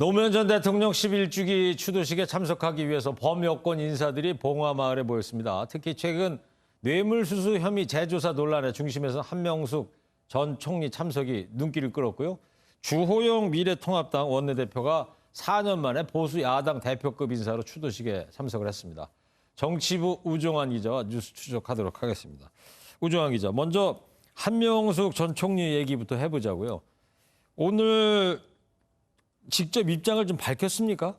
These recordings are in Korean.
노무현 전 대통령 11주기 추도식에 참석하기 위해서 범여권 인사들이 봉화마을에 모였습니다. 특히 최근 뇌물수수 혐의 재조사 논란의 중심에서 한명숙 전 총리 참석이 눈길을 끌었고요. 주호영 미래통합당 원내대표가 4년 만에 보수 야당 대표급 인사로 추도식에 참석을 했습니다. 정치부 우종환 기자와 뉴스 추적하도록 하겠습니다. 우종환 기자, 먼저 한명숙 전 총리 얘기부터 해보자고요. 오늘 직접 입장을 좀 밝혔습니까?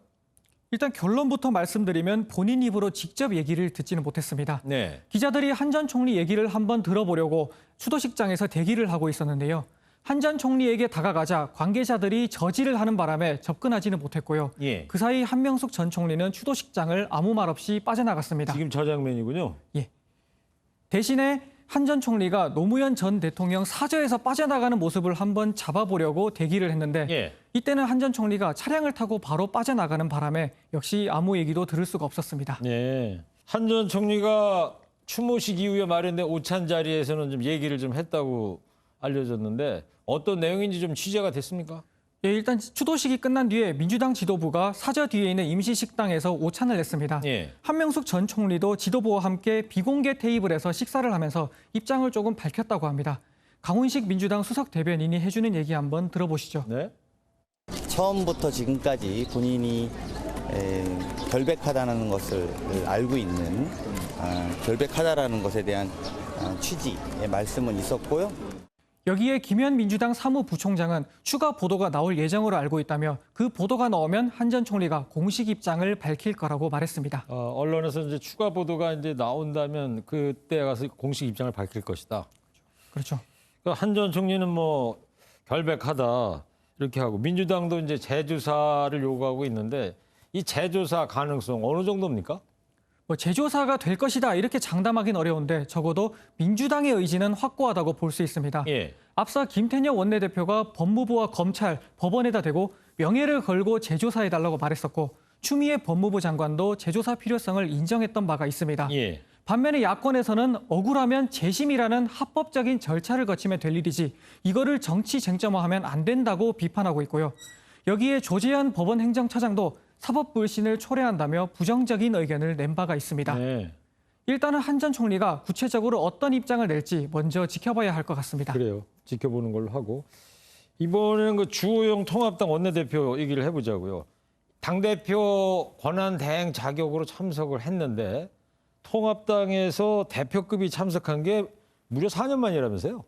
일단 결론부터 말씀드리면 본인 입으로 직접 얘기를 듣지는 못했습니다. 네. 기자들이 한 전 총리 얘기를 한번 들어보려고 추도식장에서 대기를 하고 있었는데요. 한 전 총리에게 다가가자 관계자들이 저지를 하는 바람에 접근하지는 못했고요. 예. 그 사이 한명숙 전 총리는 추도식장을 아무 말 없이 빠져나갔습니다. 지금 저 장면이군요. 예. 대신에 한 전 총리가 노무현 전 대통령 사저에서 빠져나가는 모습을 한번 잡아보려고 대기를 했는데 예. 이때는 한 전 총리가 차량을 타고 바로 빠져나가는 바람에 역시 아무 얘기도 들을 수가 없었습니다. 네. 한 전 총리가 추모식 이후에 마련된 오찬 자리에서는 좀 얘기를 좀 했다고 알려졌는데 어떤 내용인지 좀 취재가 됐습니까? 예, 일단 추도식이 끝난 뒤에 민주당 지도부가 사저 뒤에 있는 임시식당에서 오찬을 냈습니다. 예. 한명숙 전 총리도 지도부와 함께 비공개 테이블에서 식사를 하면서 입장을 조금 밝혔다고 합니다. 강훈식 민주당 수석 대변인이 해주는 얘기 한번 들어보시죠. 네. 처음부터 지금까지 본인이 결백하다는 것을 알고 있는 결백하다라는 것에 대한 취지의 말씀은 있었고요. 여기에 김현 민주당 사무부총장은 추가 보도가 나올 예정으로 알고 있다며 그 보도가 나오면 한 전 총리가 공식 입장을 밝힐 거라고 말했습니다. 언론에서 이제 추가 보도가 이제 나온다면 그때 가서 공식 입장을 밝힐 것이다. 그렇죠. 한 전 총리는 뭐 결백하다 이렇게 하고 민주당도 이제 재조사를 요구하고 있는데 이 재조사 가능성 어느 정도입니까? 재조사가 될 것이다 이렇게 장담하기는 어려운데 적어도 민주당의 의지는 확고하다고 볼 수 있습니다. 예. 앞서 김태년 원내대표가 법무부와 검찰, 법원에다 대고 명예를 걸고 재조사해달라고 말했었고 추미애 법무부 장관도 재조사 필요성을 인정했던 바가 있습니다. 예. 반면에 야권에서는 억울하면 재심이라는 합법적인 절차를 거치면 될 일이지 이거를 정치 쟁점화하면 안 된다고 비판하고 있고요. 여기에 조재현 법원 행정처장도 사법 불신을 초래한다며 부정적인 의견을 낸 바가 있습니다. 네. 일단은 한 전 총리가 구체적으로 어떤 입장을 낼지 먼저 지켜봐야 할 것 같습니다. 그래요. 지켜보는 걸로 하고 이번에는 그 주호영 통합당 원내대표 얘기를 해보자고요. 당대표 권한대행 자격으로 참석을 했는데 통합당에서 대표급이 참석한 게 무려 4년 만이라면서요?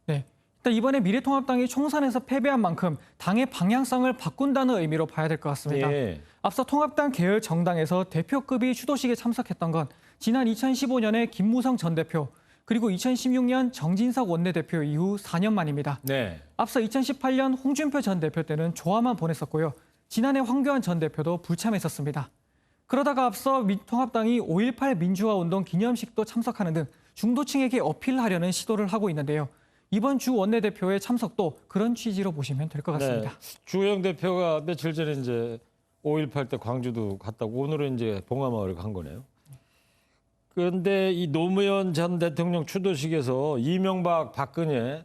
네. 일단 이번에 미래통합당이 총선에서 패배한 만큼 당의 방향성을 바꾼다는 의미로 봐야 될 것 같습니다. 예. 앞서 통합당 계열 정당에서 대표급이 추도식에 참석했던 건 지난 2015년에 김무성 전 대표 그리고 2016년 정진석 원내대표 이후 4년 만입니다. 네. 앞서 2018년 홍준표 전 대표 때는 조화만 보냈었고요. 지난해 황교안 전 대표도 불참했었습니다. 그러다가 앞서 통합당이 5.18 민주화운동 기념식도 참석하는 등 중도층에게 어필하려는 시도를 하고 있는데요. 이번 주 원내대표의 참석도 그런 취지로 보시면 될 것 같습니다. 네. 주호영 대표가 며칠 전에 이제 5.18 때 광주도 갔다고 오늘은 이제 봉화마을에 간 거네요. 그런데 이 노무현 전 대통령 추도식에서 이명박 박근혜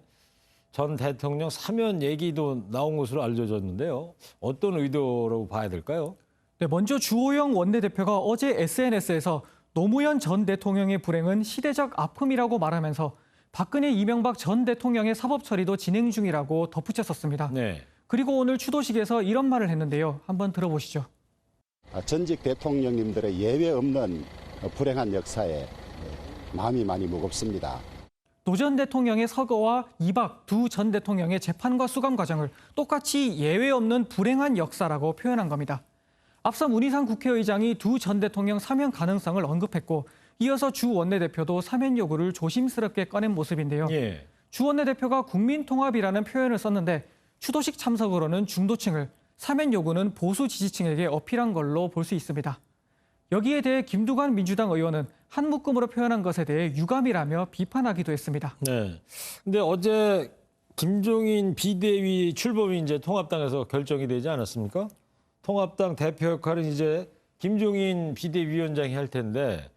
전 대통령 사면 얘기도 나온 것으로 알려졌는데요. 어떤 의도라고 봐야 될까요? 네, 먼저 주호영 원내대표가 어제 SNS에서 노무현 전 대통령의 불행은 시대적 아픔이라고 말하면서 박근혜 이명박 전 대통령의 사법 처리도 진행 중이라고 덧붙였었습니다. 네. 그리고 오늘 추도식에서 이런 말을 했는데요. 한번 들어보시죠. 전직 대통령님들의 예외 없는 불행한 역사에 마음이 많이 무겁습니다. 노 전 대통령의 서거와 이박 두 전 대통령의 재판과 수감 과정을 똑같이 예외 없는 불행한 역사라고 표현한 겁니다. 앞서 문희상 국회의장이 두 전 대통령 사면 가능성을 언급했고 이어서 주 원내대표도 사면 요구를 조심스럽게 꺼낸 모습인데요. 예. 주 원내대표가 국민통합이라는 표현을 썼는데 추도식 참석으로는 중도층을, 사면 요구는 보수 지지층에게 어필한 걸로 볼 수 있습니다. 여기에 대해 김두관 민주당 의원은 한 묶음으로 표현한 것에 대해 유감이라며 비판하기도 했습니다. 네. 근데 어제 김종인 비대위 출범이 이제 통합당에서 결정이 되지 않았습니까? 통합당 대표 역할은 이제 김종인 비대위원장이 할 텐데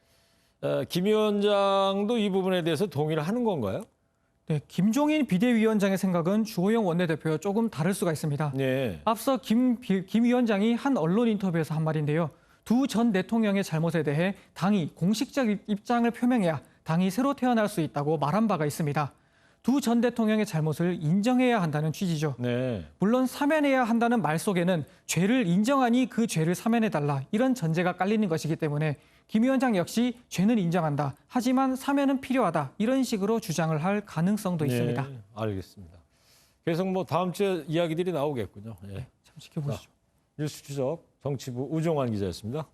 김 위원장도 이 부분에 대해서 동의를 하는 건가요? 네, 김종인 비대위원장의 생각은 주호영 원내대표와 조금 다를 수가 있습니다. 네. 앞서 김 위원장이 한 언론 인터뷰에서 한 말인데요. 두 전 대통령의 잘못에 대해 당이 공식적 입장을 표명해야 당이 새로 태어날 수 있다고 말한 바가 있습니다. 두 전 대통령의 잘못을 인정해야 한다는 취지죠. 네. 물론 사면해야 한다는 말 속에는 죄를 인정하니 그 죄를 사면해달라 이런 전제가 깔리는 것이기 때문에 김 위원장 역시 죄는 인정한다. 하지만 사면은 필요하다. 이런 식으로 주장을 할 가능성도 있습니다. 네, 알겠습니다. 계속 뭐 다음 주에 이야기들이 나오겠군요. 예. 참 지켜보시죠. 뉴스 추적 정치부 우종환 기자였습니다.